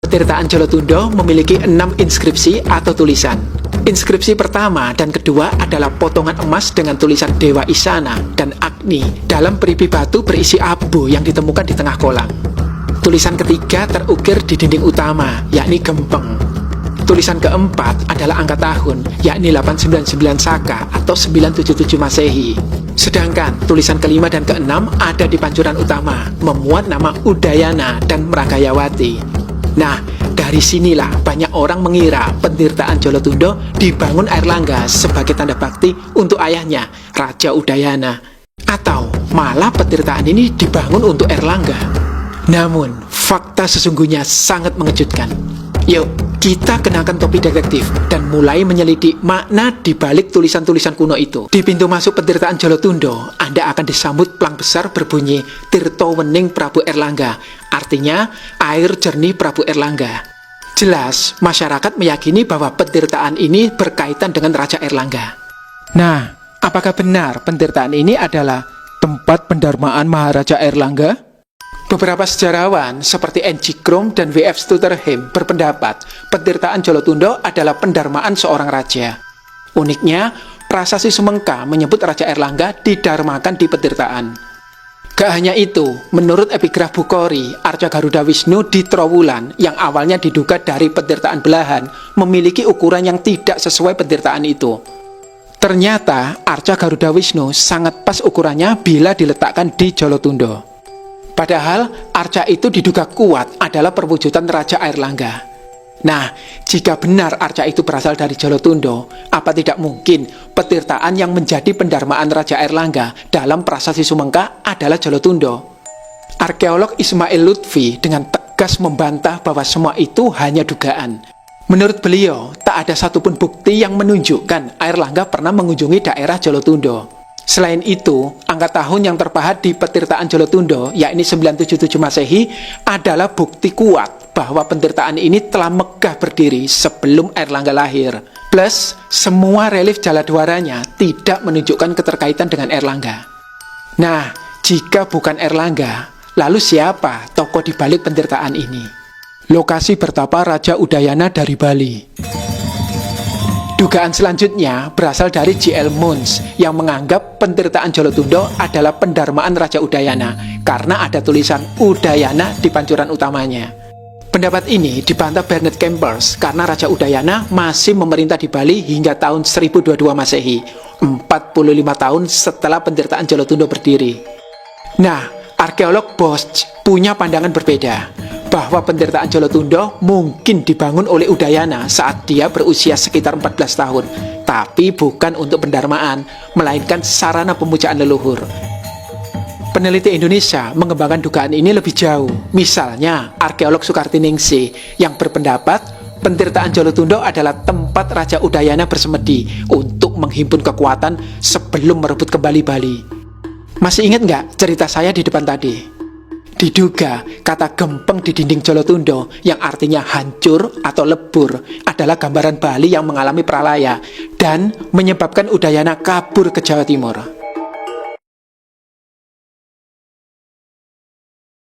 Tirtaan Jolotundo memiliki 6 inskripsi atau tulisan. Inskripsi pertama dan kedua adalah potongan emas dengan tulisan Dewa Isana dan Agni dalam peripi batu berisi abu yang ditemukan di tengah kolam. Tulisan ketiga terukir di dinding utama, yakni Gempeng. Tulisan keempat adalah angka tahun, yakni 899 Saka atau 977 Masehi. Sedangkan tulisan kelima dan keenam ada di pancuran utama, memuat nama Udayana dan Mragayawati. Nah, dari sinilah banyak orang mengira pentirtaan Jolotundo dibangun Airlangga sebagai tanda bakti untuk ayahnya, Raja Udayana. Atau malah pentirtaan ini dibangun untuk Airlangga. Namun, fakta sesungguhnya sangat mengejutkan. Yuk, kita kenakan topi detektif dan mulai menyelidik makna di balik tulisan-tulisan kuno itu. Di pintu masuk pentirtaan Jolotundo, Anda akan disambut plang besar berbunyi Tirto Wening Prabu Airlangga, artinya air jernih Prabu Airlangga. Jelas, masyarakat meyakini bahwa pentirtaan ini berkaitan dengan Raja Airlangga. Nah, apakah benar pentirtaan ini adalah tempat pendarmaan Maharaja Airlangga? Beberapa sejarawan seperti N.G. Krom dan W.F. Stutterheim berpendapat pentirtaan Jolotundo adalah pendarmaan seorang raja. Uniknya, prasasti Sumengka menyebut Raja Airlangga didarmakan di pentirtaan. Gak hanya itu, menurut epigraf Bukori, Arca Garuda Wisnu di Trowulan yang awalnya diduga dari pentirtaan belahan memiliki ukuran yang tidak sesuai pentirtaan itu. Ternyata Arca Garuda Wisnu sangat pas ukurannya bila diletakkan di Jolotundo. Padahal arca itu diduga kuat adalah perwujudan Raja Airlangga. Nah, jika benar arca itu berasal dari Jolotundo, apa tidak mungkin petirtaan yang menjadi pendarmaan Raja Airlangga dalam prasasti Sumengka adalah Jolotundo? Arkeolog Ismail Lutfi dengan tegas membantah bahwa semua itu hanya dugaan. Menurut beliau, tak ada satupun bukti yang menunjukkan Airlangga pernah mengunjungi daerah Jolotundo. Selain itu, angka tahun yang terpahat di petirtaan Jolotundo, yakni 977 Masehi, adalah bukti kuat bahwa pentirtaan ini telah megah berdiri sebelum Airlangga lahir. Plus, semua relief jaladwaranya tidak menunjukkan keterkaitan dengan Airlangga. Nah, jika bukan Airlangga, lalu siapa tokoh di balik pentirtaan ini? Lokasi bertapa Raja Udayana dari Bali. Dugaan selanjutnya berasal dari J.L. Munz yang menganggap pentirtaan Jolotundo adalah pendarmaan Raja Udayana karena ada tulisan Udayana di pancuran utamanya. Pendapat ini dibantah Bernard Kempers karena Raja Udayana masih memerintah di Bali hingga tahun 1022 Masehi, 45 tahun setelah pentirtaan Jolotundo berdiri. Nah, arkeolog Bosch punya pandangan berbeda, bahwa pentirtaan Jolotundo mungkin dibangun oleh Udayana saat dia berusia sekitar 14 tahun, tapi bukan untuk pendarmaan, melainkan sarana pemujaan leluhur. Peneliti Indonesia mengembangkan dugaan ini lebih jauh. Misalnya, arkeolog Sukartiningsih yang berpendapat pentirtaan Jolotundo adalah tempat Raja Udayana bersemedi untuk menghimpun kekuatan sebelum merebut kembali Bali. Masih ingat nggak cerita saya di depan tadi? Diduga kata gempeng di dinding Jolotundo yang artinya hancur atau lebur adalah gambaran Bali yang mengalami pralaya dan menyebabkan Udayana kabur ke Jawa Timur.